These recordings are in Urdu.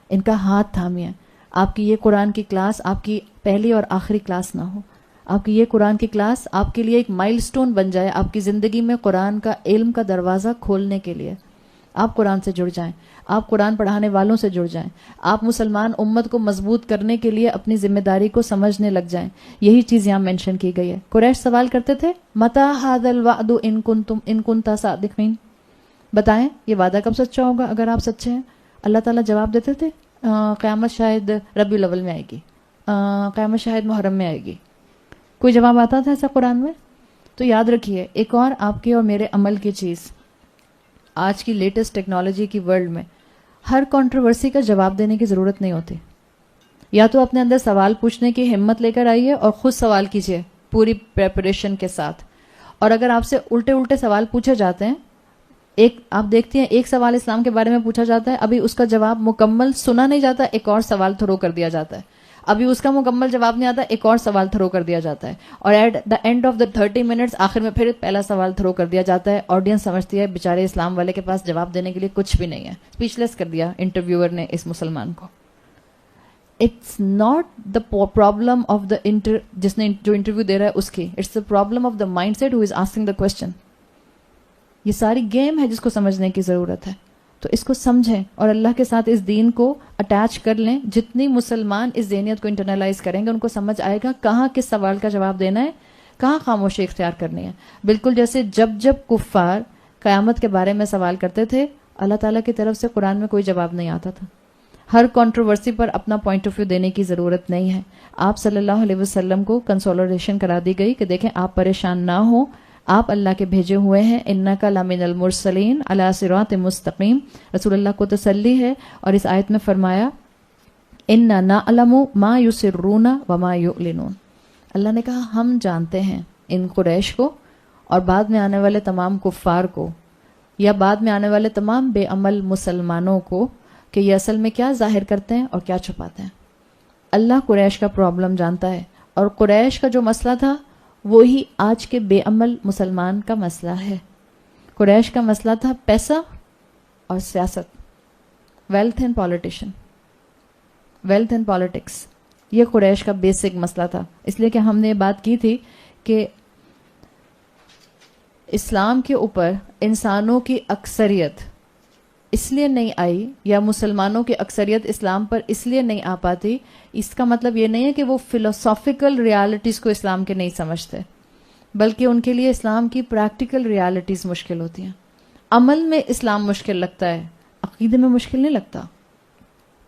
ان کا ہاتھ تھامیں. آپ کی یہ قرآن کی کلاس آپ کی پہلی اور آخری کلاس نہ ہو. آپ کی یہ قرآن کی کلاس آپ کے لیے ایک مائل سٹون بن جائے آپ کی زندگی میں قرآن کا علم کا دروازہ کھولنے کے لیے. آپ قرآن سے جڑ جائیں, آپ قرآن پڑھانے والوں سے جڑ جائیں, آپ مسلمان امت کو مضبوط کرنے کے لیے اپنی ذمہ داری کو سمجھنے لگ جائیں. یہی چیز یہاں مینشن کی گئی ہے. قریش سوال کرتے تھے متی ھذا الوعد ان کنتم صادقین, بتائیں یہ وعدہ کب سچا ہوگا اگر آپ سچے ہیں. اللہ تعالیٰ جواب دیتے تھے قیامت شاید ربیع الاول میں آئے گی, قیامت شاید محرم میں آئے گی. کوئی جواب آتا تھا ایسا قرآن میں؟ تو یاد رکھیے ایک اور آپ کے اور میرے عمل کی چیز, آج کی لیٹسٹ ٹیکنالوجی کی ورلڈ میں ہر کنٹروورسی کا جواب دینے کی ضرورت نہیں ہوتی. یا تو اپنے اندر سوال پوچھنے کی ہمت لے کر آئیے اور خود سوال کیجیے پوری پریپریشن کے ساتھ. اور اگر آپ سے الٹے سوال پوچھے جاتے ہیں, ایک آپ دیکھتی ہیں ایک سوال اسلام کے بارے میں پوچھا جاتا ہے, ابھی اس کا جواب مکمل سنا نہیں جاتا, ایک اور سوال تھرو کر دیا جاتا ہے. ابھی اس کا مکمل جواب نہیں آتا, ایک اور سوال تھرو کر دیا جاتا ہے. اور at the end of the 30 minutes آخر میں پھر پہلا سوال تھرو کر دیا جاتا ہے. آڈینس سمجھتی ہے بیچارے اسلام والے کے پاس جواب دینے کے لیے کچھ بھی نہیں ہے, اسپیچ لیس کر دیا انٹرویور نے اس مسلمان کو. It's not the problem of the جس نے جو انٹرویو دے رہا ہے اس کی, it's the problem of the mindset who is asking the question. یہ ساری گیم ہے جس کو سمجھنے کی ضرورت ہے. تو اس کو سمجھیں اور اللہ کے ساتھ اس دین کو اٹیچ کر لیں. جتنی مسلمان اس ذہنیت کو انٹرنلائز کریں گے ان کو سمجھ آئے گا کہاں کس سوال کا جواب دینا ہے, کہاں خاموشی اختیار کرنی ہے. بالکل جیسے جب کفار قیامت کے بارے میں سوال کرتے تھے اللہ تعالیٰ کی طرف سے قرآن میں کوئی جواب نہیں آتا تھا. ہر کنٹروورسی پر اپنا پوائنٹ آف ویو دینے کی ضرورت نہیں ہے. آپ صلی اللہ علیہ وسلم کو کنسولریشن کرا دی گئی کہ دیکھیں آپ پریشان نہ ہوں, آپ اللہ کے بھیجے ہوئے ہیں. انک لمن المرسلین علی صراط مستقیم. رسول اللہ کو تسلی ہے. اور اس آیت میں فرمایا انا نعلم ما یسرون وما یعلنون. اللہ نے کہا ہم جانتے ہیں ان قریش کو اور بعد میں آنے والے تمام کفار کو یا بعد میں آنے والے تمام بے عمل مسلمانوں کو کہ یہ اصل میں کیا ظاہر کرتے ہیں اور کیا چھپاتے ہیں. اللہ قریش کا پرابلم جانتا ہے, اور قریش کا جو مسئلہ تھا وہی آج کے بے عمل مسلمان کا مسئلہ ہے. قریش کا مسئلہ تھا پیسہ اور سیاست, ویلتھ اینڈ پالیٹکس. یہ قریش کا بیسک مسئلہ تھا. اس لیے کہ ہم نے یہ بات کی تھی کہ اسلام کے اوپر انسانوں کی اکثریت اس لیے نہیں آئی یا مسلمانوں کی اکثریت اسلام پر اس لیے نہیں آ پاتی, اس کا مطلب یہ نہیں ہے کہ وہ فلسافیکل ریالٹیز کو اسلام کے نہیں سمجھتے, بلکہ ان کے لیے اسلام کی پریکٹیکل ریالٹیز مشکل ہوتی ہیں. عمل میں اسلام مشکل لگتا ہے, عقیدے میں مشکل نہیں لگتا.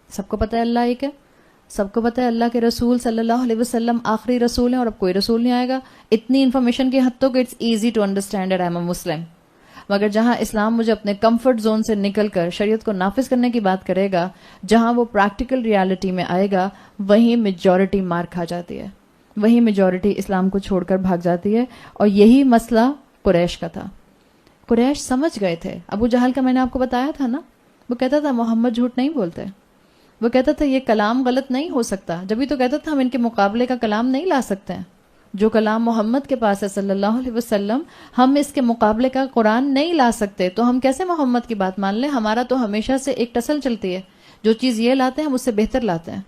سب کو پتہ ہے اللہ ایک ہے, سب کو پتہ ہے اللہ کے رسول صلی اللہ علیہ وسلم آخری رسول ہیں اور اب کوئی رسول نہیں آئے گا. اتنی انفارمیشن کی حد تک it's easy to understand that I am a Muslim. مگر جہاں اسلام مجھے اپنے کمفرٹ زون سے نکل کر شریعت کو نافذ کرنے کی بات کرے گا, جہاں وہ پریکٹیکل ریالٹی میں آئے گا, وہیں میجورٹی مار کھا جاتی ہے, وہیں میجورٹی اسلام کو چھوڑ کر بھاگ جاتی ہے. اور یہی مسئلہ قریش کا تھا. قریش سمجھ گئے تھے. ابو جہل کا میں نے آپ کو بتایا تھا نا, وہ کہتا تھا محمد جھوٹ نہیں بولتے, وہ کہتا تھا یہ کلام غلط نہیں ہو سکتا, جبھی تو کہتا تھا ہم ان کے مقابلے کا کلام نہیں لا سکتے ہیں. جو کلام محمد کے پاس ہے صلی اللہ علیہ وسلم, ہم اس کے مقابلے کا قرآن نہیں لا سکتے, تو ہم کیسے محمد کی بات مان لیں. ہمارا تو ہمیشہ سے ایک ٹسل چلتی ہے, جو چیز یہ لاتے ہیں ہم اس سے بہتر لاتے ہیں.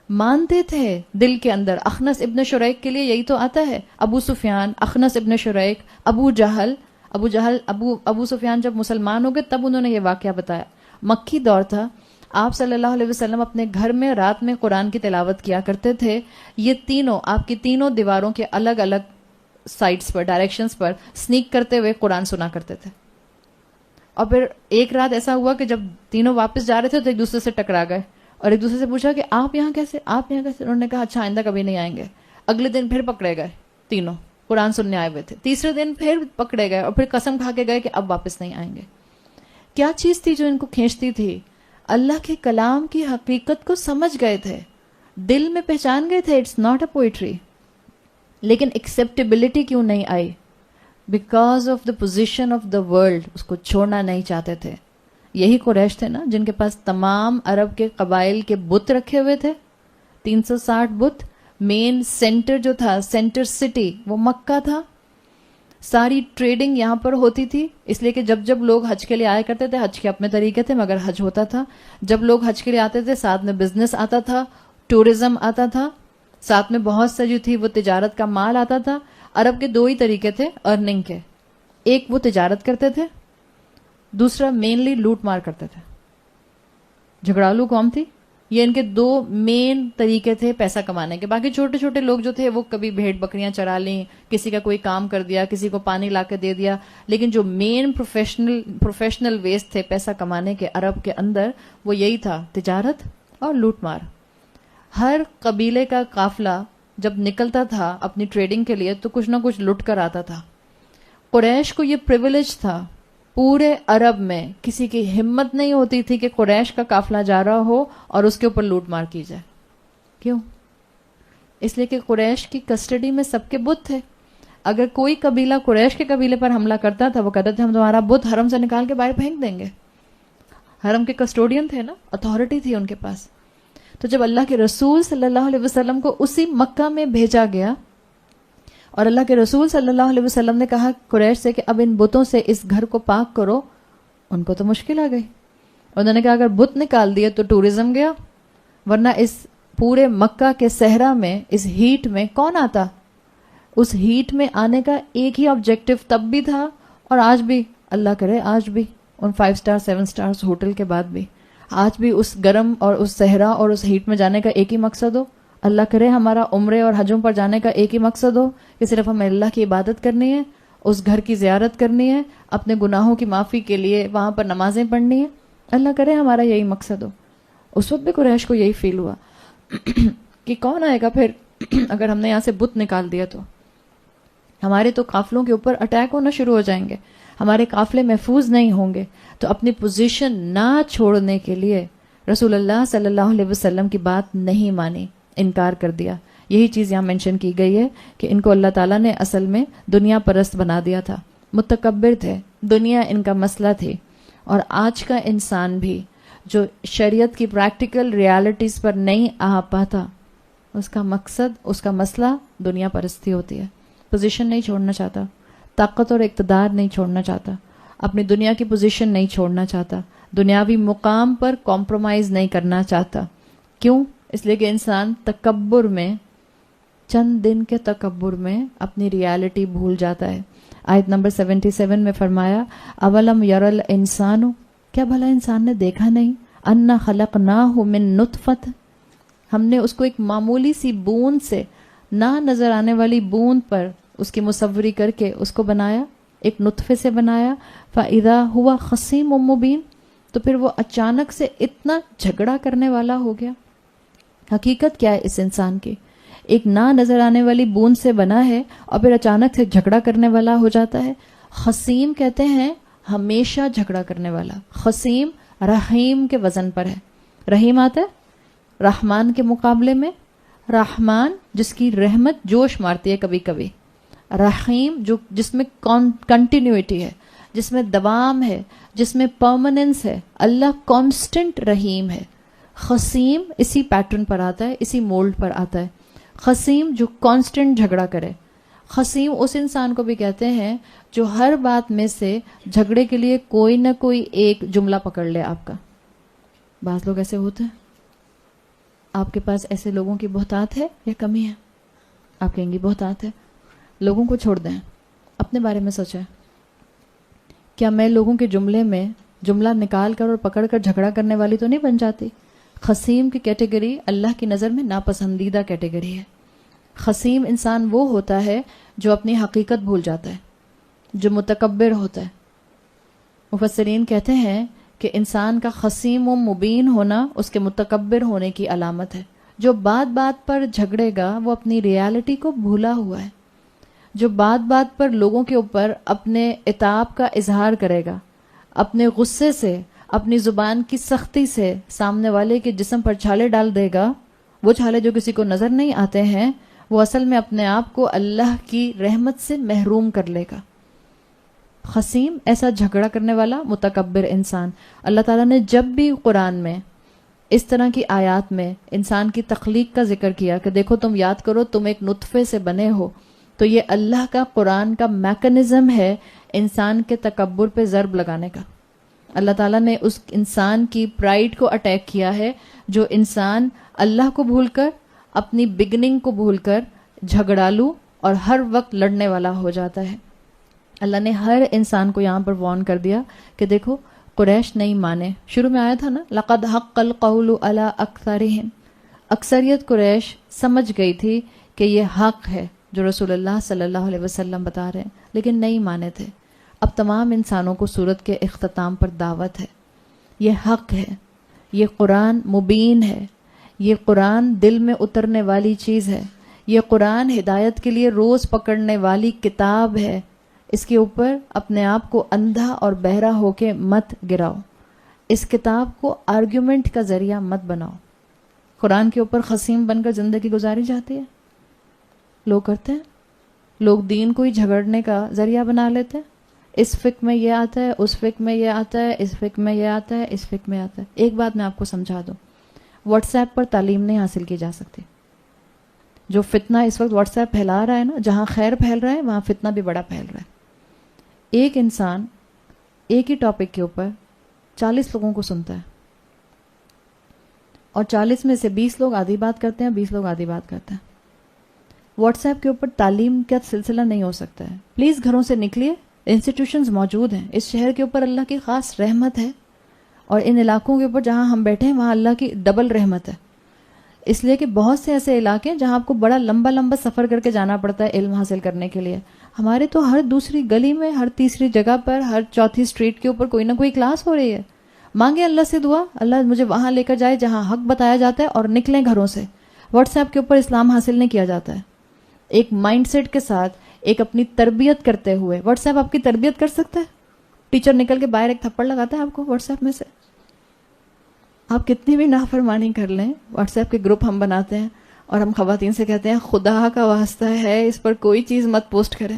مانتے تھے دل کے اندر. اخنس ابن شریک کے لیے یہی تو آتا ہے, ابو سفیان, اخنس ابن شریک, ابو جہل. ابو سفیان جب مسلمان ہو گئے تب انہوں نے یہ واقعہ بتایا. مکی دور تھا, آپ صلی اللہ علیہ وسلم اپنے گھر میں رات میں قرآن کی تلاوت کیا کرتے تھے. یہ تینوں آپ کی تینوں دیواروں کے الگ الگ سائڈز پر, ڈائریکشنز پر سنیک کرتے ہوئے قرآن سنا کرتے تھے. اور پھر ایک رات ایسا ہوا کہ جب تینوں واپس جا رہے تھے تو ایک دوسرے سے ٹکرا گئے اور ایک دوسرے سے پوچھا کہ آپ یہاں کیسے. انہوں نے کہا اچھا آئندہ کبھی نہیں آئیں گے. اگلے دن پھر پکڑے گئے, تینوں قرآن سننے آئے ہوئے تھے. تیسرے دن پھر پکڑے گئے اور پھر قسم کھا کے گئے کہ اب واپس نہیں آئیں گے. کیا چیز تھی جو ان کو کھینچتی تھی؟ اللہ کے کلام کی حقیقت کو سمجھ گئے تھے, دل میں پہچان گئے تھے اٹس ناٹ اے پوئٹری. لیکن ایکسیپٹیبلٹی کیوں نہیں آئی؟ Because of the position of the world, اس کو چھوڑنا نہیں چاہتے تھے. یہی قریش تھے نا جن کے پاس تمام عرب کے قبائل کے بت رکھے ہوئے تھے, 360 بت. مین سینٹر جو تھا, سینٹر سٹی وہ مکہ تھا. ساری ٹریڈنگ یہاں پر ہوتی تھی، اس لیے کہ جب جب لوگ حج کے لیے آیا کرتے تھے، حج کے اپنے طریقے تھے مگر حج ہوتا تھا. جب لوگ حج کے لیے آتے تھے ساتھ میں بزنس آتا تھا، ٹورزم آتا تھا، ساتھ میں بہت سا جو تھی وہ تجارت کا مال آتا تھا. عرب کے دو ہی طریقے تھے ارننگ کے، ایک وہ تجارت کرتے تھے، دوسرا مینلی لوٹ مار کرتے تھے. جھگڑالو قوم تھی، یہ ان کے دو مین طریقے تھے پیسہ کمانے کے. باقی چھوٹے چھوٹے لوگ جو تھے وہ کبھی بھیڑ بکریاں چرا لیں، کسی کا کوئی کام کر دیا، کسی کو پانی لا کے دے دیا، لیکن جو مین پروفیشنل ویز تھے پیسہ کمانے کے عرب کے اندر وہ یہی تھا، تجارت اور لوٹ مار. ہر قبیلے کا قافلہ جب نکلتا تھا اپنی ٹریڈنگ کے لیے تو کچھ نہ کچھ لٹ کر آتا تھا. قریش کو یہ پریویلیج تھا، پورے عرب میں کسی کی ہمت نہیں ہوتی تھی کہ قریش کا قافلہ جا رہا ہو اور اس کے اوپر لوٹ مار کی جائے. کیوں؟ اس لیے کہ قریش کی کسٹڈی میں سب کے بت تھے. اگر کوئی قبیلہ قریش کے قبیلے پر حملہ کرتا تھا وہ کہتے تھے ہم تمہارا بت حرم سے نکال کے باہر پھینک دیں گے. حرم کے کسٹوڈین تھے نا، اتھارٹی تھی ان کے پاس. تو جب اللہ کے رسول صلی اللہ علیہ وسلم کو اسی مکہ میں بھیجا گیا اور اللہ کے رسول صلی اللہ علیہ وسلم نے کہا قریش سے کہ اب ان بتوں سے اس گھر کو پاک کرو، ان کو تو مشکل آ گئی. انہوں نے کہا اگر بت نکال دیے تو ٹورزم گیا، ورنہ اس پورے مکہ کے صحرا میں اس ہیٹ میں کون آتا؟ اس ہیٹ میں آنے کا ایک ہی آبجیکٹو تب بھی تھا اور آج بھی، اللہ کرے آج بھی ان 5 اسٹار 7 اسٹارز ہوٹل کے بعد بھی آج بھی اس گرم اور اس صحرا اور اس ہیٹ میں جانے کا ایک ہی مقصد ہو. اللہ کرے ہمارا عمرے اور حجوں پر جانے کا ایک ہی مقصد ہو کہ صرف ہمیں اللہ کی عبادت کرنی ہے، اس گھر کی زیارت کرنی ہے، اپنے گناہوں کی معافی کے لیے وہاں پر نمازیں پڑھنی ہے. اللہ کرے ہمارا یہی مقصد ہو. اس وقت بھی قریش کو یہی فیل ہوا کہ کون آئے گا پھر اگر ہم نے یہاں سے بت نکال دیا تو ہمارے تو قافلوں کے اوپر اٹیک ہونا شروع ہو جائیں گے، ہمارے قافلے محفوظ نہیں ہوں گے. تو اپنی پوزیشن نہ چھوڑنے کے لیے رسول اللہ صلی اللہ علیہ وسلم کی بات نہیں مانی، انکار کر دیا. یہی چیز یہاں مینشن کی گئی ہے کہ ان کو اللہ تعالیٰ نے اصل میں دنیا پرست بنا دیا تھا، متکبر تھے، دنیا ان کا مسئلہ تھی. اور آج کا انسان بھی جو شریعت کی پریکٹیکل ریالٹیز پر نہیں آ پاتا، اس کا مقصد، اس کا مسئلہ دنیا پرستی ہوتی ہے. پوزیشن نہیں چھوڑنا چاہتا، طاقت اور اقتدار نہیں چھوڑنا چاہتا، اپنی دنیا کی پوزیشن نہیں چھوڑنا چاہتا، دنیاوی مقام پر کمپرومائز نہیں کرنا چاہتا. کیوں؟ اس لیے کہ انسان تکبر میں، چند دن کے تکبر میں اپنی ریالٹی بھول جاتا ہے. آیت نمبر 77 میں فرمایا اولم یرل انسانو، کیا بھلا انسان نے دیکھا نہیں، انا خلقناہ من نطفت، ہم نے اس کو ایک معمولی سی بوند سے، نہ نظر آنے والی بوند پر اس کی مصوری کر کے اس کو بنایا، ایک نطفے سے بنایا. فاذا ہوا خصیم مبین، تو پھر وہ اچانک سے اتنا جھگڑا کرنے والا ہو گیا. حقیقت کیا ہے اس انسان کی؟ ایک نہ نظر آنے والی بوند سے بنا ہے اور پھر اچانک سے جھگڑا کرنے والا ہو جاتا ہے. خصیم کہتے ہیں ہمیشہ جھگڑا کرنے والا. خصیم رحیم کے وزن پر ہے. رحیم آتا ہے رحمان کے مقابلے میں، رحمان جس کی رحمت جوش مارتی ہے کبھی کبھی، رحیم جو جس میں کنٹینیوٹی ہے، جس میں دوام ہے، جس میں پرماننس ہے. اللہ کانسٹنٹ رحیم ہے. خصیم اسی پیٹرن پر آتا ہے، اسی مولڈ پر آتا ہے. خصیم جو کانسٹنٹ جھگڑا کرے. خصیم اس انسان کو بھی کہتے ہیں جو ہر بات میں سے جھگڑے کے لیے کوئی نہ کوئی ایک جملہ پکڑ لے آپ کا. بعض لوگ ایسے ہوتے ہیں. آپ کے پاس ایسے لوگوں کی بہتات ہے یا کمی ہے؟ آپ کہیں گی بہتات ہے. لوگوں کو چھوڑ دیں، اپنے بارے میں سوچیں. کیا میں لوگوں کے جملے میں جملہ نکال کر اور پکڑ کر جھگڑا کرنے والی تو نہیں بن جاتی؟ خصیم کی کیٹیگری اللہ کی نظر میں ناپسندیدہ کیٹیگری ہے. خصیم انسان وہ ہوتا ہے جو اپنی حقیقت بھول جاتا ہے، جو متکبر ہوتا ہے. مفسرین کہتے ہیں کہ انسان کا خصیم و مبین ہونا اس کے متکبر ہونے کی علامت ہے. جو بات بات پر جھگڑے گا وہ اپنی ریالٹی کو بھولا ہوا ہے. جو بات بات پر لوگوں کے اوپر اپنے عتاب کا اظہار کرے گا، اپنے غصے سے، اپنی زبان کی سختی سے سامنے والے کے جسم پر چھالے ڈال دے گا، وہ چھالے جو کسی کو نظر نہیں آتے ہیں، وہ اصل میں اپنے آپ کو اللہ کی رحمت سے محروم کر لے گا. خصیم ایسا جھگڑا کرنے والا متکبر انسان. اللہ تعالیٰ نے جب بھی قرآن میں اس طرح کی آیات میں انسان کی تخلیق کا ذکر کیا کہ دیکھو تم یاد کرو تم ایک نطفے سے بنے ہو، تو یہ اللہ کا قرآن کا میکنزم ہے انسان کے تکبر پہ ضرب لگانے کا. اللہ تعالیٰ نے اس انسان کی پرائڈ کو اٹیک کیا ہے جو انسان اللہ کو بھول کر اپنی بگننگ کو بھول کر جھگڑالو اور ہر وقت لڑنے والا ہو جاتا ہے. اللہ نے ہر انسان کو یہاں پر وارن کر دیا کہ دیکھو قریش نہیں مانے. شروع میں آیا تھا نا لقد حق القول علی اکثرہم. اکثریت قریش سمجھ گئی تھی کہ یہ حق ہے جو رسول اللہ صلی اللہ علیہ وسلم بتا رہے ہیں, لیکن نہیں مانے تھے. اب تمام انسانوں کو سورت کے اختتام پر دعوت ہے. یہ حق ہے, یہ قرآن مبین ہے, یہ قرآن دل میں اترنے والی چیز ہے, یہ قرآن ہدایت کے لیے روز پکڑنے والی کتاب ہے. اس کے اوپر اپنے آپ کو اندھا اور بہرا ہو کے مت گراؤ. اس کتاب کو آرگیومنٹ کا ذریعہ مت بناؤ. قرآن کے اوپر خصیم بن کر زندگی گزاری جاتی ہے, لوگ کرتے ہیں. لوگ دین کو ہی جھگڑنے کا ذریعہ بنا لیتے ہیں. اس فقہ میں یہ آتا ہے, اس فقہ میں یہ آتا ہے, اس فقہ میں یہ آتا ہے, اس فقہ میں آتا ہے. ایک بات میں آپ کو سمجھا دوں, واٹس ایپ پر تعلیم نہیں حاصل کی جا سکتی. جو فتنہ اس وقت واٹس ایپ پھیلا رہا ہے نا, جہاں خیر پھیل رہا ہے وہاں فتنہ بھی بڑا پھیل رہا ہے. ایک انسان ایک ہی ٹاپک کے اوپر 40 لوگوں کو سنتا ہے, اور 40 میں سے 20 لوگ آدھی بات کرتے ہیں, 20 لوگ آدھی بات کرتے ہیں. واٹس ایپ کے اوپر تعلیم کا سلسلہ نہیں ہو سکتا ہے. پلیز گھروں سے نکلیے, انسٹیٹیوشنز موجود ہیں. اس شہر کے اوپر اللہ کی خاص رحمت ہے, اور ان علاقوں کے اوپر جہاں ہم بیٹھے ہیں وہاں اللہ کی ڈبل رحمت ہے. اس لیے کہ بہت سے ایسے علاقے ہیں جہاں آپ کو بڑا لمبا لمبا سفر کر کے جانا پڑتا ہے علم حاصل کرنے کے لیے. ہمارے تو ہر دوسری گلی میں, ہر تیسری جگہ پر, ہر چوتھی اسٹریٹ کے اوپر کوئی نہ کوئی کلاس ہو رہی ہے. مانگے اللہ سے دعا, اللہ مجھے وہاں لے کر جائے جہاں حق بتایا جاتا ہے, اور نکلیں گھروں سے. واٹس ایپ کے اوپر اسلام حاصل نہیں کیا جاتا ہے. ایک مائنڈ سیٹ کے ساتھ, ایک اپنی تربیت کرتے ہوئے. واٹس ایپ آپ کی تربیت کر سکتا ہے؟ ٹیچر نکل کے باہر ایک تھپڑ لگاتا ہے آپ کو واٹس ایپ میں سے. آپ کتنی بھی نافرمانی کر لیں, واٹس ایپ کے گروپ ہم بناتے ہیں اور ہم خواتین سے کہتے ہیں خدا کا واسطہ ہے اس پر کوئی چیز مت پوسٹ کریں.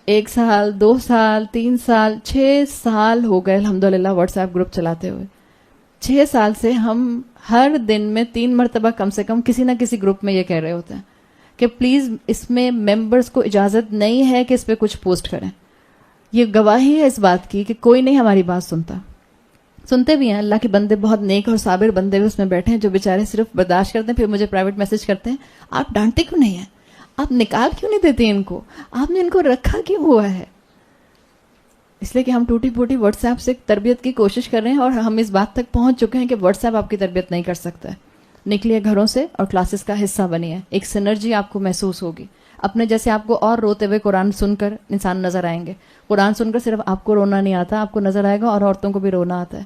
1 سال 2 سال 3 سال 6 سال ہو گئے الحمدللہ واٹس ایپ گروپ چلاتے ہوئے. 6 سال سے ہم ہر دن میں 3 مرتبہ کم سے کم کسی نہ کسی گروپ میں یہ کہہ رہے ہوتے ہیں کہ پلیز اس میں ممبرز کو اجازت نہیں ہے کہ اس پہ کچھ پوسٹ کریں. یہ گواہی ہے اس بات کی کہ کوئی نہیں ہماری بات سنتا. سنتے بھی ہیں, اللہ کے بندے بہت نیک اور صابر بندے بھی اس میں بیٹھے ہیں جو بیچارے صرف برداشت کرتے ہیں, پھر مجھے پرائیویٹ میسج کرتے ہیں آپ ڈانٹتے کیوں نہیں ہیں, آپ نکال کیوں نہیں دیتے ان کو, آپ نے ان کو رکھا کیوں ہوا ہے. اس لیے کہ ہم ٹوٹی پھوٹی واٹس ایپ سے تربیت کی کوشش کر رہے ہیں, اور ہم اس بات تک پہنچ چکے ہیں کہ واٹس ایپ آپ کی تربیت نہیں کر سکتا ہے. نکلیے گھروں سے اور کلاسز کا حصہ بنیے. ایک سینرجی آپ کو محسوس ہوگی. اپنے جیسے آپ کو اور روتے ہوئے قرآن سن کر انسان نظر آئیں گے. قرآن سن کر صرف آپ کو رونا نہیں آتا, آپ کو نظر آئے گا اور عورتوں کو بھی رونا آتا ہے.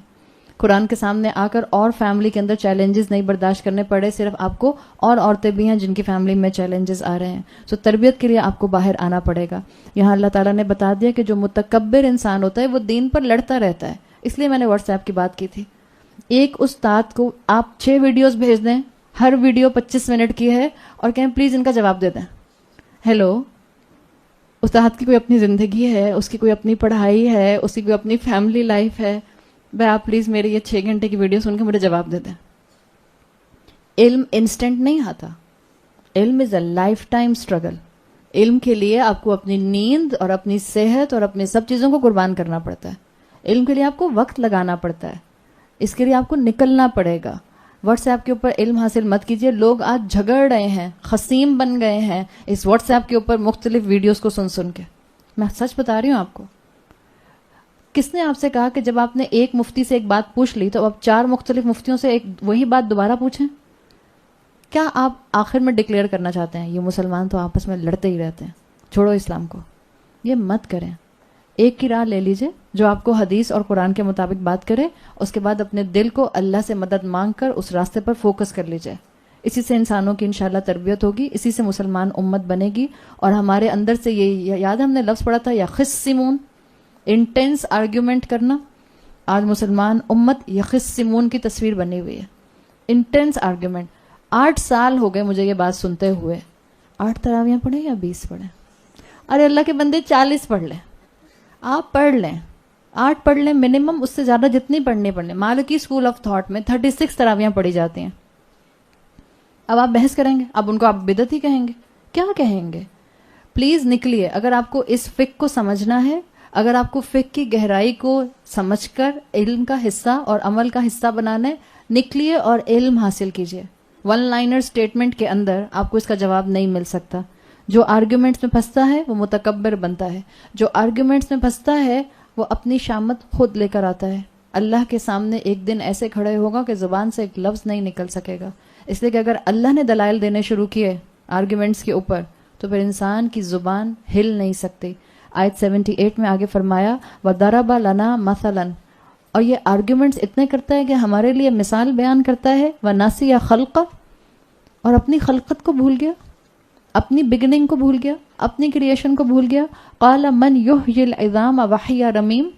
قرآن کے سامنے آ کر اور فیملی کے اندر چیلنجز نہیں برداشت کرنے پڑے, صرف آپ کو اور عورتیں بھی ہیں جن کی فیملی میں چیلنجز آ رہے ہیں. سو تربیت کے لیے آپ کو باہر آنا پڑے گا. یہاں اللہ تعالیٰ نے بتا دیا کہ جو متکبر انسان ہوتا ہے وہ دین پر لڑتا رہتا ہے. اس لیے میں نے واٹس ایپ کی بات کی تھی. ایک استاد کو آپ 6 ویڈیوز بھیج دیں, ہر ویڈیو 25 منٹ کی ہے, اور کہیں پلیز ان کا جواب دے دیں. ہیلو, استاد کی کوئی اپنی زندگی ہے, اس کی کوئی اپنی پڑھائی ہے, اس کی کوئی اپنی فیملی لائف ہے. بھائی آپ پلیز میری یہ 6 گھنٹے کی ویڈیو سن کے مجھے جواب دے دیں. علم انسٹنٹ نہیں آتا. علم از اے لائف ٹائم اسٹرگل. علم کے لیے آپ کو اپنی نیند اور اپنی صحت اور اپنی سب چیزوں کو قربان کرنا پڑتا ہے. علم کے لیے آپ کو وقت لگانا پڑتا ہے. اس کے لیے آپ کو نکلنا پڑے گا. واٹس ایپ کے اوپر علم حاصل مت کیجیے. لوگ آج جھگڑ رہے ہیں, خصیم بن گئے ہیں اس واٹس ایپ کے اوپر مختلف ویڈیوز کو سن سن کے. میں سچ بتا رہی ہوں آپ کو. کس نے آپ سے کہا کہ جب آپ نے ایک مفتی سے ایک بات پوچھ لی تو اب 4 مختلف مفتیوں سے وہی بات دوبارہ پوچھیں؟ کیا آپ آخر میں ڈکلیئر کرنا چاہتے ہیں یہ مسلمان تو آپس میں لڑتے ہی رہتے ہیں, چھوڑو اسلام کو؟ یہ مت کریں. ایک کی راہ لے لیجئے جو آپ کو حدیث اور قرآن کے مطابق بات کرے. اس کے بعد اپنے دل کو اللہ سے مدد مانگ کر اس راستے پر فوکس کر لیجئے. اسی سے انسانوں کی انشاءاللہ تربیت ہوگی, اسی سے مسلمان امت بنے گی. اور ہمارے اندر سے یہ یاد ہے ہم نے لفظ پڑھا تھا یخصمون, انٹینس آرگیومنٹ کرنا. آج مسلمان امت یخصمون کی تصویر بنی ہوئی ہے. Intense argument. 8 سال ہو گئے مجھے یہ بات سنتے ہوئے. 8 تراویاں پڑھیں یا 20 پڑھیں؟ ارے اللہ کے بندے 40 پڑھ لیں, آپ پڑھ لیں, 8 پڑھ لیں منیمم, اس سے زیادہ جتنی پڑھنی پڑھ لیں. مالکی اسکول آف تھاٹ میں 36 تراویاں پڑھی جاتی ہیں. اب آپ بحث کریں گے, اب ان کو آپ بدعت ہی کہیں گے, کیا کہیں گے؟ پلیز نکلیے. اگر آپ کو اس فقہ کو سمجھنا ہے، اگر آپ کو فقہ کی گہرائی کو سمجھ کر علم کا حصہ اور عمل کا حصہ بنانا ہے، نکلیے اور علم حاصل کیجیے. ون لائنر سٹیٹمنٹ کے اندر آپ کو اس کا جواب نہیں مل سکتا. جو آرگیومنٹس میں پھنستا ہے وہ متکبر بنتا ہے. جو آرگیومنٹس میں پھنستا ہے وہ اپنی شامت خود لے کر آتا ہے. اللہ کے سامنے ایک دن ایسے کھڑے ہوگا کہ زبان سے ایک لفظ نہیں نکل سکے گا. اس لیے کہ اگر اللہ نے دلائل دینے شروع کیے آرگیومنٹس کے اوپر تو پھر انسان کی زبان ہل نہیں سکتی. آیت 78 میں آگے فرمایا وَضَرَبَ لَنَا مَثَلًا، اور یہ آرگیومنٹس اتنے کرتا ہے کہ ہمارے لیے مثال بیان کرتا ہے. وَنَسِيَ خَلْقَ، اور اپنی خلقت کو بھول گیا، اپنی بگننگ کو بھول گیا، اپنی کریشن کو بھول گیا. قَالَ مَنْ يُحْيِي الْعِظَامَ وَهِيَ رَمِيمٌ،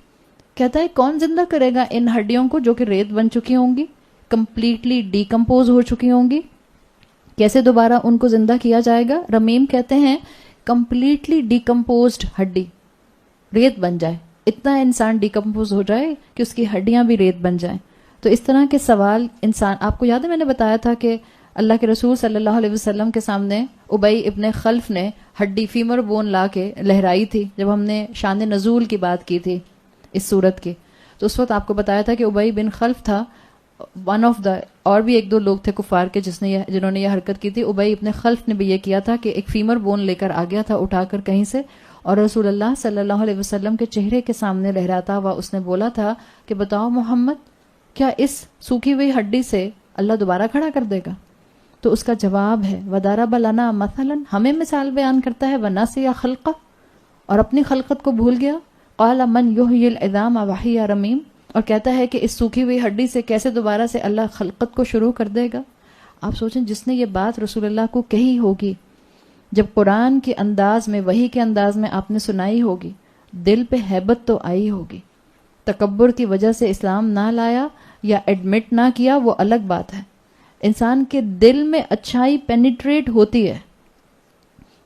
کہتا ہے کون زندہ کرے گا ان ہڈیوں کو جو کہ ریت بن چکی ہوں گی، کمپلیٹلی ڈیکمپوز ہو چکی ہوں گی. کیسے دوبارہ ان کو زندہ کیا جائے گا؟ رمیم کہتے ہیں کمپلیٹلی ڈیکمپوزڈ ہڈی ریت بن جائے، اتنا انسان ڈیکمپوز ہو جائے کہ اس کی ہڈیاں بھی ریت بن جائیں. تو اس طرح کے سوال انسان، آپ کو یاد ہے میں نے بتایا تھا کہ اللہ کے رسول صلی اللہ علیہ وسلم کے سامنے ابی ابن خلف نے ہڈی فیمر بون لا کے لہرائی تھی جب ہم نے شان نزول کی بات کی تھی اس صورت کی. تو اس وقت آپ کو بتایا تھا کہ ابی بن خلف تھا ون آف دا، اور بھی ایک دو لوگ تھے کفار کے جنہوں نے یہ حرکت کی تھی. ابی ابن خلف نے بھی یہ کیا تھا کہ ایک فیمر بون لے کر آ گیا تھا اٹھا کر کہیں سے، اور رسول اللہ صلی اللہ علیہ وسلم کے چہرے کے سامنے لہراتا ہوا اس نے بولا تھا کہ بتاؤ محمد، کیا اس سوکھی ہوئی ہڈی سے اللہ دوبارہ کھڑا کر دے گا؟ تو اس کا جواب ہے وَضَرَبَ لَنَا مَثَلًا، ہمیں مثال بیان کرتا ہے. وَنَسِيَ خَلْقَ، اور اپنی خلقت کو بھول گیا. قَالَ مَنْ يُحْيِي الْعِظَامَ وَهِيَ رَمِيمٌ، اور کہتا ہے کہ اس سوکھی ہوئی ہڈی سے کیسے دوبارہ سے اللہ خلقت کو شروع کر دے گا. آپ سوچیں جس نے یہ بات رسول اللہ کو کہی ہوگی، جب قرآن کے انداز میں، وحی کے انداز میں آپ نے سنائی ہوگی، دل پہ ہیبت تو آئی ہوگی. تکبر کی وجہ سے اسلام نہ لایا یا ایڈمٹ نہ کیا وہ الگ بات ہے. انسان کے دل میں اچھائی پینیٹریٹ ہوتی ہے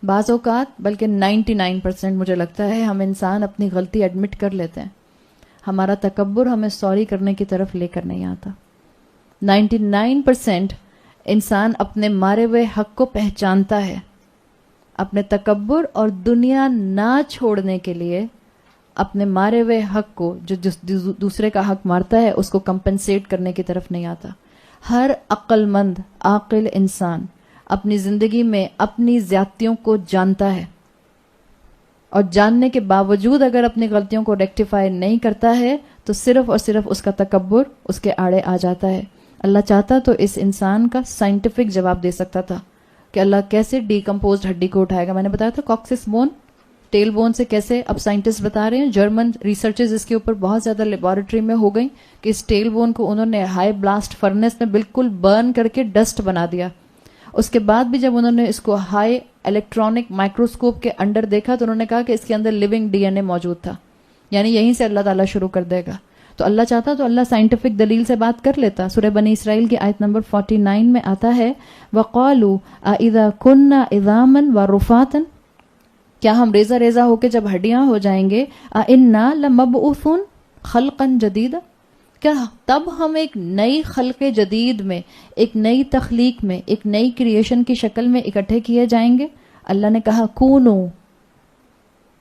بعض اوقات، بلکہ 99% مجھے لگتا ہے ہم انسان اپنی غلطی ایڈمٹ کر لیتے ہیں. ہمارا تکبر ہمیں سوری کرنے کی طرف لے کر نہیں آتا. 99% انسان اپنے مارے ہوئے حق کو پہچانتا ہے. اپنے تکبر اور دنیا نہ چھوڑنے کے لیے اپنے مارے ہوئے حق کو، جو دوسرے کا حق مارتا ہے، اس کو کمپنسیٹ کرنے کی طرف نہیں آتا. ہر عقل مند عاقل انسان اپنی زندگی میں اپنی زیادتیوں کو جانتا ہے، اور جاننے کے باوجود اگر اپنی غلطیوں کو ریکٹیفائی نہیں کرتا ہے تو صرف اور صرف اس کا تکبر اس کے آڑے آ جاتا ہے. اللہ چاہتا تو اس انسان کا سائنٹیفک جواب دے سکتا تھا کہ اللہ کیسے ڈیکمپوزڈ ہڈی کو اٹھائے گا. میں نے بتایا تھا کاکسس بون، ٹیل بون سے کیسے، اب سائنٹسٹ بتا رہے ہیں، جرمن ریسرچز اس کے اوپر بہت زیادہ لیبارٹری میں ہو گئی کہ اس ٹیل بون کو انہوں نے ہائی بلاسٹ فرنس میں بالکل برن کر کے ڈسٹ بنا دیا. اس کے بعد بھی جب انہوں نے اس کو ہائی الیکٹرانک مائکروسکوپ کے انڈر دیکھا تو انہوں نے کہا کہ اس کے اندر لیونگ ڈی این اے موجود تھا، یعنی یہیں سے اللہ تعالیٰ شروع کر دے گا. تو اللہ چاہتا تو اللہ سائنٹیفک دلیل سے بات کر لیتا. سورہ بنی اسرائیل کی آیت نمبر 49 میں آتا ہے وَقَالُوا أَإِذَا كُنَّا عِظَامًا وَرُفَاتًا، کیا ہم ریزہ ریزہ ہو کے جب ہڈیاں ہو جائیں گے، أَإِنَّا لَمَبْعُوثُونَ خَلْقًا جَدِيدًا، کیا تب ہم ایک نئی خلق جدید میں، ایک نئی تخلیق میں، ایک نئی کریشن کی شکل میں اکٹھے کیے جائیں گے؟ اللہ نے کہا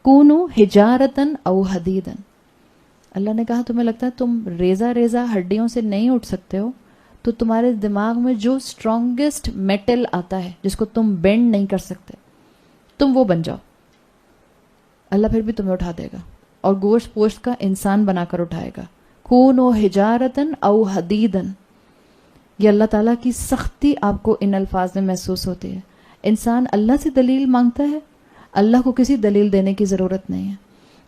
کونو حجارتن او حدیدن. اللہ نے کہا تمہیں لگتا ہے تم ریزہ ریزہ ہڈیوں سے نہیں اٹھ سکتے ہو، تو تمہارے دماغ میں جو اسٹرانگسٹ میٹل آتا ہے جس کو تم بینڈ نہیں کر سکتے، تم وہ بن جاؤ، اللہ پھر بھی تمہیں اٹھا دے گا اور گوشت پوشت کا انسان بنا کر اٹھائے گا. کونو حجارتن او حدیدن. یہ اللہ تعالیٰ کی سختی آپ کو ان الفاظ میں محسوس ہوتی ہے. انسان اللہ سے دلیل مانگتا ہے، اللہ کو کسی دلیل دینے کی ضرورت نہیں ہے،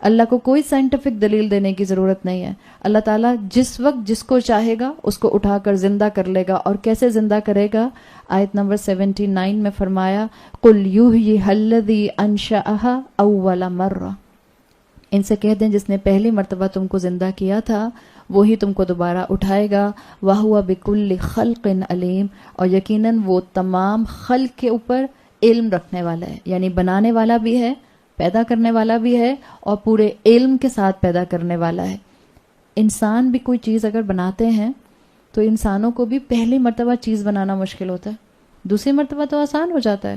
اللہ کو کوئی سائنٹیفک دلیل دینے کی ضرورت نہیں ہے. اللہ تعالیٰ جس وقت جس کو چاہے گا اس کو اٹھا کر زندہ کر لے گا. اور کیسے زندہ کرے گا؟ آیت نمبر 79 میں فرمایا قُلْ يُحْيِيهَا الَّذِي أَنشَأَهَا أَوَّلَ مَرَّةٍ، ان سے کہہ دیں جس نے پہلی مرتبہ تم کو زندہ کیا تھا وہی تم کو دوبارہ اٹھائے گا. وَهُوَ بِكُلِّ خَلْقٍ عَلِيمٌ، اور یقیناً وہ تمام خلق کے اوپر علم رکھنے والا ہے، یعنی بنانے والا بھی ہے، پیدا کرنے والا بھی ہے، اور پورے علم کے ساتھ پیدا کرنے والا ہے. انسان بھی کوئی چیز اگر بناتے ہیں تو انسانوں کو بھی پہلی مرتبہ چیز بنانا مشکل ہوتا ہے، دوسری مرتبہ تو آسان ہو جاتا ہے.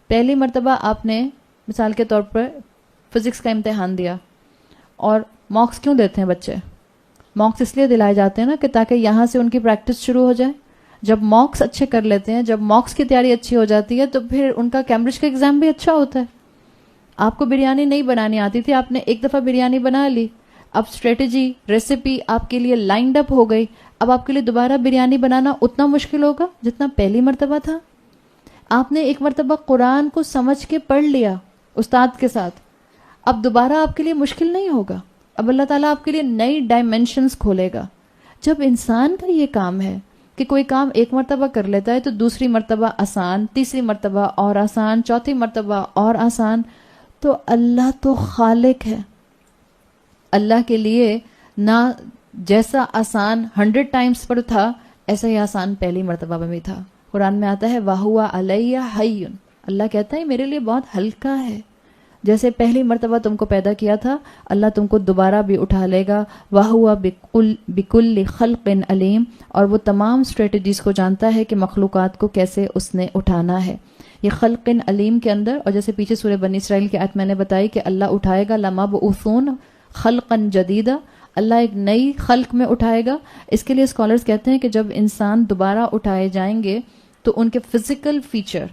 پہلی مرتبہ آپ نے مثال کے طور پر فزکس کا امتحان دیا, اور مارکس کیوں دیتے ہیں بچے؟ مارکس اس لیے دلائے جاتے ہیں نا کہ تاکہ یہاں سے ان کی پریکٹس شروع ہو جائے. جب مارکس اچھے کر لیتے ہیں, جب مارکس کی تیاری اچھی ہو جاتی ہے, تو پھر ان کا کیمبرج کا ایگزام بھی اچھا ہوتا ہے. آپ کو بریانی نہیں بنانی آتی تھی, آپ نے ایک دفعہ بریانی بنا لی, اب اسٹریٹجی ریسیپی آپ کے لیے لائنڈ اپ ہو گئی, اب آپ کے لیے دوبارہ بریانی بنانا اتنا مشکل ہوگا جتنا پہلی مرتبہ تھا. آپ نے ایک مرتبہ قرآن کو سمجھ کے پڑھ لیا استاد کے ساتھ, اب دوبارہ آپ کے لیے مشکل نہیں ہوگا, اب اللہ تعالیٰ آپ کے لیے نئی ڈائمینشنز کھولے گا. جب انسان کا یہ کام ہے کہ کوئی کام ایک مرتبہ کر لیتا ہے تو دوسری مرتبہ آسان, تیسری مرتبہ اور آسان, چوتھی مرتبہ اور آسان, تو اللہ تو خالق ہے. اللہ کے لیے نہ جیسا آسان 100 ٹائمز پر تھا ایسا ہی آسان پہلی مرتبہ میں بھی تھا. قرآن میں آتا ہے وَهُوَ عَلَيَّ حَيٌّ, اللہ کہتا ہے میرے لیے بہت ہلکا ہے. جیسے پہلی مرتبہ تم کو پیدا کیا تھا, اللہ تم کو دوبارہ بھی اٹھا لے گا. وَهُوَ بِكُلِّ خَلْقٍ عَلِيمٌ, اور وہ تمام اسٹریٹجیز کو جانتا ہے کہ مخلوقات کو کیسے اس نے اٹھانا ہے. یہ خلق علیم کے اندر, اور جیسے پیچھے سورہ بنی اسرائیل کی آیت میں نے بتائی کہ اللہ اٹھائے گا لَمَبْعُوثُونَ خَلْقًا جَدِيدًا, اللہ ایک نئی خلق میں اٹھائے گا. اس کے لیے اسکالرز کہتے ہیں کہ جب انسان دوبارہ اٹھائے جائیں گے تو ان کے فزیکل فیچر,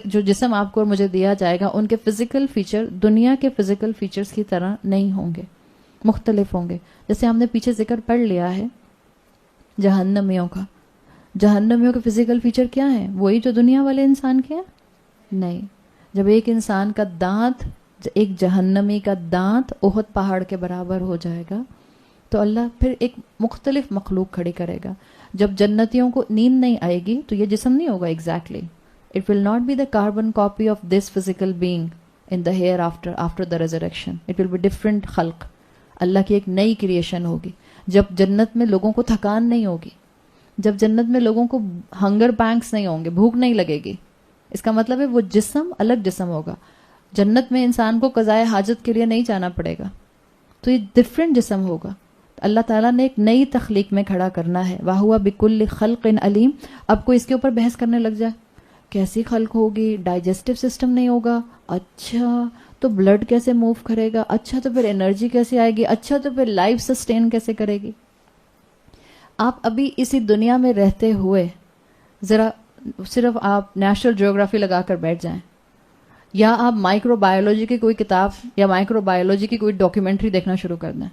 جو جسم آپ کو اور مجھے دیا جائے گا, ان کے فزیکل فیچر دنیا کے فزیکل فیچرز کی طرح نہیں ہوں گے, مختلف ہوں گے. جیسے ہم نے پیچھے ذکر پڑھ لیا ہے جہنمیوں کا. جہنمیوں کے فزیکل فیچر کیا ہیں؟ وہی جو دنیا والے انسان کے ہیں؟ نہیں. جب ایک انسان کا دانت, ایک جہنمی کا دانت احد پہاڑ کے برابر ہو جائے گا تو اللہ پھر ایک مختلف مخلوق کھڑی کرے گا. جب جنتیوں کو نیند نہیں آئے گی تو یہ جسم نہیں ہوگا exactly. It will not be the carbon copy of this physical being in the hereafter, after the resurrection. It will be different خلق. اللہ کی ایک نئی کریشن ہوگی. جب جنت میں لوگوں کو تھکان نہیں ہوگی, جب جنت میں لوگوں کو ہنگر پینکس نہیں ہوں گے, بھوک نہیں لگے گی, اس کا مطلب ہے وہ جسم الگ جسم ہوگا. جنت میں انسان کو قضائے حاجت کے لیے نہیں جانا پڑے گا, تو یہ ڈفرینٹ جسم ہوگا. اللہ تعالیٰ نے ایک نئی تخلیق میں کھڑا کرنا ہے. وَهُوَ بِكُلِّ خَلْقٍ عَلِيمٌ. اب کوئی اس کے اوپر بحث کرنے لگ جائے, کیسی خلق ہوگی, ڈائجسٹو سسٹم نہیں ہوگا, اچھا تو بلڈ کیسے موو کرے گا, اچھا تو پھر انرجی کیسے آئے گی, اچھا تو پھر لائف سسٹین کیسے کرے گی. آپ ابھی اسی دنیا میں رہتے ہوئے ذرا صرف آپ نیشنل جیوگرافی لگا کر بیٹھ جائیں, یا آپ مائکرو بایولوجی کی کوئی کتاب یا مائکرو بایولوجی کی کوئی ڈاکیومنٹری دیکھنا شروع کر دیں,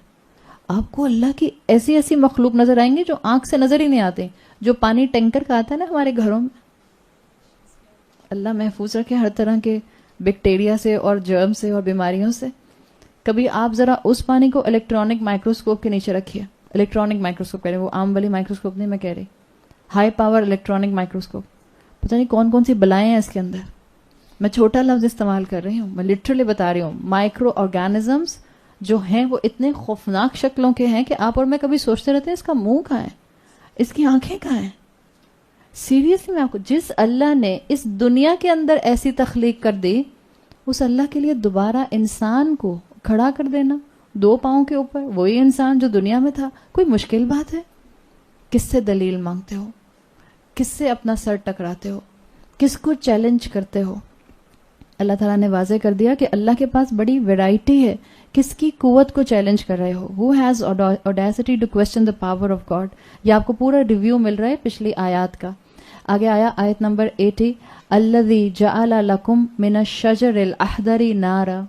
آپ کو اللہ کی ایسی ایسی مخلوق نظر آئیں گے جو آنکھ سے نظر ہی نہیں آتے. جو پانی ٹینکر کا آتا ہے نا ہمارے گھروں میں, اللہ محفوظ رکھے ہر طرح کے بیکٹیریا سے اور جرم سے اور بیماریوں سے. کبھی آپ ذرا اس پانی کو الیکٹرانک مائکروسکوپ کے نیچے رکھیے. الیکٹرانک مائکروسکوپ کہہ رہے, وہ عام والی مائکروسکوپ نہیں میں کہہ رہی, ہائی پاور الیکٹرانک مائکروسکوپ. پتہ نہیں کون کون سی بلائیں ہیں اس کے اندر. میں چھوٹا لفظ استعمال کر رہی ہوں, میں لٹرلی بتا رہی ہوں. مائکرو آرگینزمس جو ہیں وہ اتنے خوفناک شکلوں کے ہیں کہ آپ اور میں کبھی سوچتے رہتے ہیں اس کا منہ کہاں ہے, اس کی آنکھیں کہاں ہیں. سیریسلی میں آپ کو, جس اللہ نے اس دنیا کے اندر ایسی تخلیق کر دی, اس اللہ کے لیے دوبارہ انسان کو کھڑا کر دینا 2 پاؤں کے اوپر, وہی انسان جو دنیا میں تھا, کوئی مشکل بات ہے؟ کس سے دلیل مانگتے ہو, کس سے اپنا سر ٹکراتے ہو, کس کو چیلنج کرتے ہو؟ اللہ تعالیٰ نے واضح کر دیا کہ اللہ کے پاس بڑی ویرائٹی ہے. کس کی قوت کو چیلنج کر رہے ہو؟ Who has audacity to question the power of God? یہ آپ کو پورا ریویو مل رہا ہے پچھلی آیات کا. آگے آیا آیت نمبر 80, الذی جعل لکم من الشجر الاخضر نارا,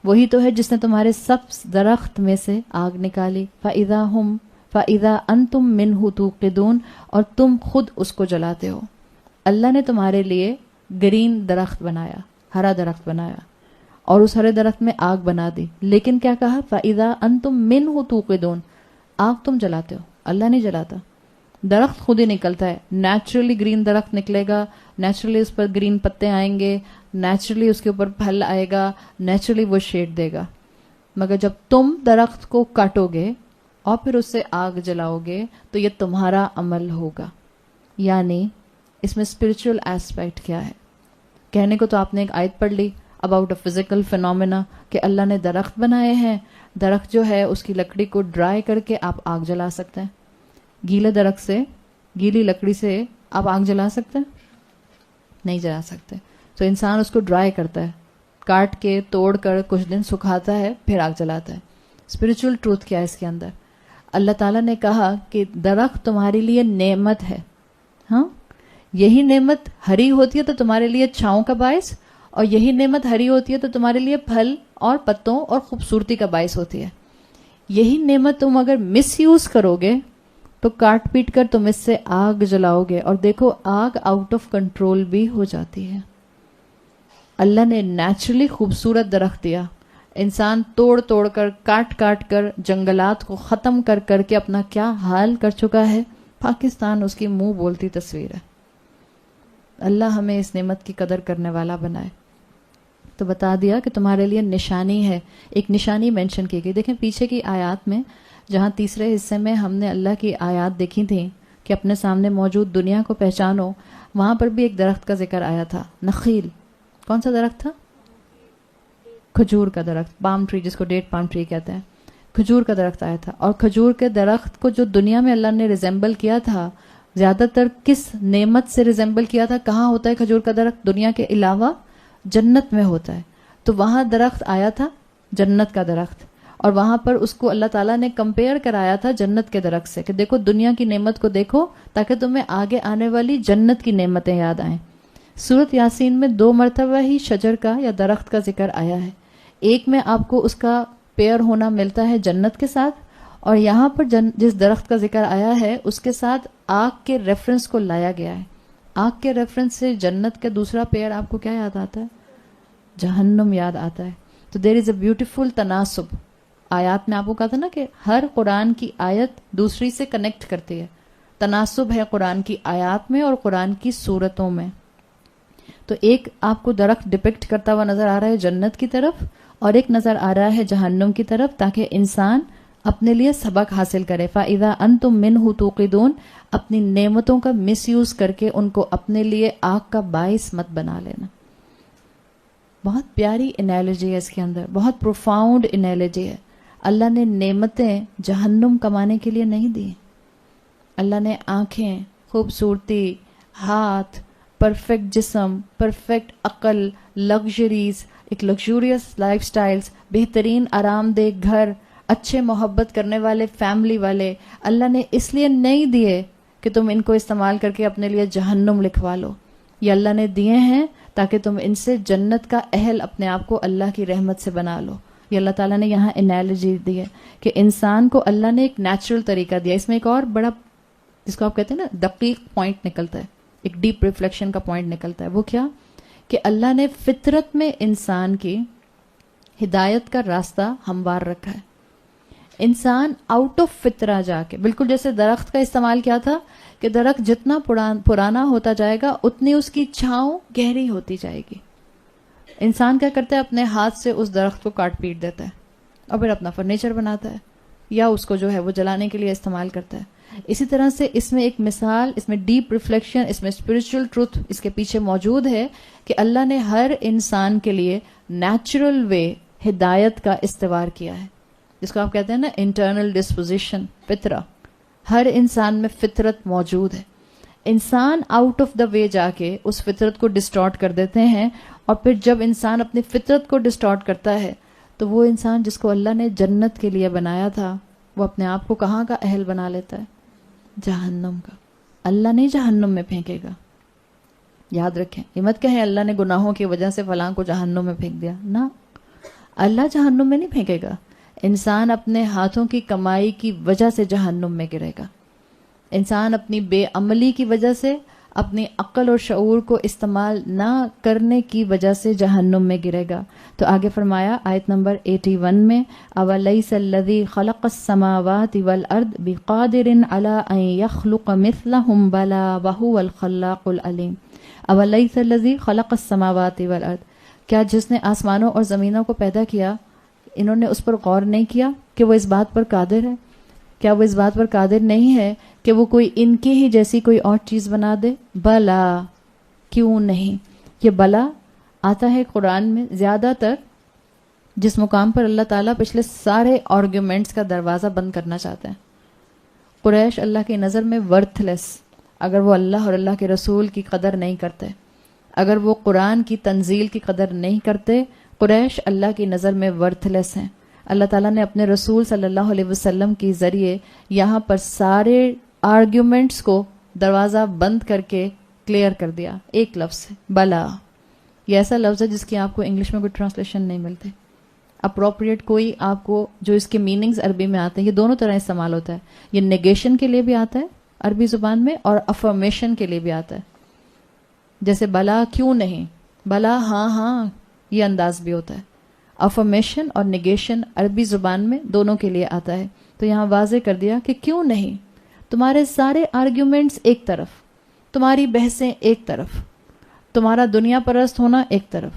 وہی تو ہے جس نے تمہارے سبز درخت میں سے آگ نکالی. فَإِذَا أَنْتُمْ مِنْهُ تُوقِدُونَ, اور تم خود اس کو جلاتے ہو. اللہ نے تمہارے لیے گرین درخت بنایا, ہرا درخت بنایا, اور اس ہرے درخت میں آگ بنا دی. لیکن کیا کہا؟ فَإِذَا أَنْتُمْ مِنْهُ تُوقِدُونَ, آگ تم جلاتے ہو, اللہ نہیں جلاتا. درخت خود ہی نکلتا ہے, نیچرلی گرین درخت نکلے گا, نیچرلی اس پر گرین پتے آئیں گے, نیچرلی اس کے اوپر پھل آئے گا, نیچرلی وہ شیڈ دے گا. مگر جب تم درخت کو کاٹو گے اور پھر اس سے آگ جلاؤ گے تو یہ تمہارا عمل ہوگا. یعنی اس میں اسپرچل ایسپیکٹ کیا ہے؟ کہنے کو تو آپ نے ایک آیت پڑھ لی اباؤٹ اے فزیکل فینومینا کہ اللہ نے درخت بنائے ہیں, درخت جو ہے اس کی لکڑی کو ڈرائی کر کے آپ آگ جلا سکتے ہیں. گیلے درخت سے, گیلی لکڑی سے آپ آگ جلا سکتے ہیں؟ نہیں جلا سکتے. تو انسان اس کو ڈرائی کرتا ہے, کاٹ کے توڑ کر کچھ دن سکھاتا ہے پھر آگ جلاتا ہے. اسپرچل ٹروتھ کیا ہے اس کے اندر؟ اللہ تعالیٰ نے کہا کہ درخت تمہارے لیے نعمت ہے. ہاں، یہی نعمت ہری ہوتی ہے تو تمہارے لیے چھاؤں کا باعث، اور یہی نعمت ہری ہوتی ہے تو تمہارے لیے پھل اور پتوں اور خوبصورتی کا باعث ہوتی ہے. یہی نعمت تم اگر مس یوز کرو گے تو کاٹ پیٹ کر تم اس سے آگ جلاؤ گے، اور دیکھو آگ آؤٹ آف کنٹرول بھی ہو جاتی ہے. اللہ نے نیچرلی خوبصورت درخت دیا، انسان توڑ توڑ کر کاٹ کاٹ کر جنگلات کو ختم کر کر کے اپنا کیا حال کر چکا ہے. پاکستان اس کی منہ بولتی تصویر ہے. اللہ ہمیں اس نعمت کی قدر کرنے والا بنائے. تو بتا دیا کہ تمہارے لیے نشانی ہے. ایک نشانی مینشن کی گئی. دیکھیں پیچھے کی آیات میں جہاں تیسرے حصے میں ہم نے اللہ کی آیات دیکھی تھیں کہ اپنے سامنے موجود دنیا کو پہچانو، وہاں پر بھی ایک درخت کا ذکر آیا تھا، نخیل. کون سا درخت تھا؟ کھجور کا درخت، پام ٹری، جس کو ڈیٹ پام ٹری کہتے ہیں. کھجور کا درخت آیا تھا، اور کھجور کے درخت کو جو دنیا میں اللہ نے ریزمبل کیا تھا، زیادہ تر کس نعمت سے ریزمبل کیا تھا؟ کہاں ہوتا ہے کھجور کا درخت دنیا کے علاوہ؟ جنت میں ہوتا ہے. تو وہاں درخت آیا تھا جنت کا درخت، اور وہاں پر اس کو اللہ تعالیٰ نے کمپیئر کرایا تھا جنت کے درخت سے کہ دیکھو دنیا کی نعمت کو دیکھو تاکہ تمہیں آگے آنے والی جنت کی نعمتیں یاد آئیں. سورت یاسین میں 2 مرتبہ ہی شجر کا یا درخت کا ذکر آیا ہے. ایک میں آپ کو اس کا پیئر ہونا ملتا ہے جنت کے ساتھ، اور یہاں پر جس درخت کا ذکر آیا ہے اس کے ساتھ آگ کے ریفرنس کو لایا گیا ہے. آگ کے ریفرنس سے جنت کا دوسرا پیئر آپ کو کیا یاد آتا ہے؟ جہنم یاد آتا ہے. تو دیر از اے بیوٹیفل تناسب. آیات میں آپ کو کہا تھا نا کہ ہر قرآن کی آیت دوسری سے کنیکٹ کرتی ہے. تناسب ہے قرآن کی آیات میں اور قرآن کی صورتوں میں. تو ایک آپ کو درخت ڈپکٹ کرتا ہوا نظر آ رہا ہے جنت کی طرف، اور ایک نظر آ رہا ہے جہنم کی طرف، تاکہ انسان اپنے لیے سبق حاصل کرے. فَإِذَا أَنْتُمْ مِنْهُ تُوقِدُونَ، اپنی نعمتوں کا مس یوز کر کے ان کو اپنے لیے آگ کا باعث مت بنا لینا. بہت پیاری انالوجی ہے اس کے اندر، بہت پروفاؤنڈ انالوجی ہے. اللہ نے نعمتیں جہنم کمانے کے لیے نہیں دی. اللہ نے آنکھیں، خوبصورتی، ہاتھ، پرفیکٹ جسم، پرفیکٹ عقل، لگژریز، ایک لگژوریس لائف سٹائلز، بہترین آرام دہ گھر، اچھے محبت کرنے والے فیملی والے، اللہ نے اس لیے نہیں دیے کہ تم ان کو استعمال کر کے اپنے لیے جہنم لکھوا لو. یہ اللہ نے دیے ہیں تاکہ تم ان سے جنت کا اہل اپنے آپ کو اللہ کی رحمت سے بنا لو. یہ اللہ تعالیٰ نے یہاں انالوجی دی ہے کہ انسان کو اللہ نے ایک نیچرل طریقہ دیا. اس میں ایک اور بڑا، جس کو آپ کہتے ہیں نا دقیق پوائنٹ نکلتا ہے، ایک ڈیپ ریفلیکشن کا پوائنٹ نکلتا ہے. وہ کیا؟ کہ اللہ نے فطرت میں انسان کی ہدایت کا راستہ ہموار رکھا ہے. انسان آؤٹ آف فطرہ جا کے، بالکل جیسے درخت کا استعمال کیا تھا کہ درخت جتنا پرانا ہوتا جائے گا اتنی اس کی چھاؤں گہری ہوتی جائے گی. انسان کیا کرتا ہے؟ اپنے ہاتھ سے اس درخت کو کاٹ پیٹ دیتا ہے اور پھر اپنا فرنیچر بناتا ہے، یا اس کو جو ہے وہ جلانے کے لیے استعمال کرتا ہے. اسی طرح سے اس میں ایک مثال، اس میں ڈیپ ریفلیکشن، اس میں اسپرچل ٹروتھ اس کے پیچھے موجود ہے کہ اللہ نے ہر انسان کے لیے نیچرل وے ہدایت کا استوار کیا ہے، جس کو آپ کہتے ہیں نا انٹرنل ڈسپوزیشن، فطرہ. ہر انسان میں فطرت موجود ہے. انسان آؤٹ آف دا وے جا کے اس فطرت کو ڈسٹارٹ کر دیتے ہیں، اور پھر جب انسان اپنی فطرت کو ڈسٹارٹ کرتا ہے تو وہ انسان جس کو اللہ نے جنت کے لیے بنایا تھا وہ اپنے آپ کو کہاں کا اہل بنا لیتا ہے؟ جہنم کا. اللہ نہیں جہنم میں پھینکے گا. یاد رکھیں، یہ مت کہیں اللہ نے گناہوں کی وجہ سے فلاں کو جہنم میں پھینک دیا. نہ، اللہ جہنم میں نہیں پھینکے گا. انسان اپنے ہاتھوں کی کمائی کی وجہ سے جہنم میں گرے گا. انسان اپنی بے عملی کی وجہ سے، اپنی عقل اور شعور کو استعمال نہ کرنے کی وجہ سے جہنم میں گرے گا. تو آگے فرمایا آیت نمبر 81 میں، اَوَلَيْسَ الَّذِي خَلَقَ السَّمَاوَاتِ وَالْأَرْضَ بِقَادِرٍ عَلَىٰ أَن يَخْلُقَ مِثْلَهُم بَلَىٰ وَهُوَ الْخَلَّاقُ الْعَلِيمُ. اَوَلَيْسَ الَّذِي خَلَقَ السَّمَاوَاتِ وَالْأَرْضَ، کیا جس نے آسمانوں اور زمینوں کو پیدا کیا، انہوں نے اس پر غور نہیں کیا کہ وہ اس بات پر قادر ہے؟ کیا وہ اس بات پر قادر نہیں ہے کہ وہ کوئی ان کی ہی جیسی کوئی اور چیز بنا دے؟ بلا، کیوں نہیں. یہ بلا آتا ہے قرآن میں زیادہ تر جس مقام پر اللہ تعالیٰ پچھلے سارے آرگیومنٹس کا دروازہ بند کرنا چاہتے ہیں. قریش اللہ کی نظر میں ورتھ لیس، اگر وہ اللہ اور اللہ کے رسول کی قدر نہیں کرتے، اگر وہ قرآن کی تنزیل کی قدر نہیں کرتے، قریش اللہ کی نظر میں ورتھ لیس ہیں. اللہ تعالیٰ نے اپنے رسول صلی اللہ علیہ وسلم کے ذریعے یہاں پر سارے آرگیومنٹس کو دروازہ بند کر کے کلیئر کر دیا ایک لفظ سے، بلا. یہ ایسا لفظ ہے جس کی آپ کو انگلش میں کوئی ٹرانسلیشن نہیں ملتے. اپروپریٹ کوئی آپ کو جو اس کے میننگز عربی میں آتے ہیں، یہ دونوں طرح استعمال ہوتا ہے. یہ نیگیشن کے لیے بھی آتا ہے عربی زبان میں اور افرمیشن کے لیے بھی آتا ہے. جیسے بلا کیوں نہیں، بلا ہاں ہاں، یہ انداز بھی ہوتا ہے. افرمیشن اور نیگیشن عربی زبان میں دونوں کے لیے آتا ہے. تو یہاں واضح کر دیا کہ کیوں نہیں، تمہارے سارے آرگیومنٹس ایک طرف، تمہاری بحثیں ایک طرف، تمہارا دنیا پرست ہونا ایک طرف،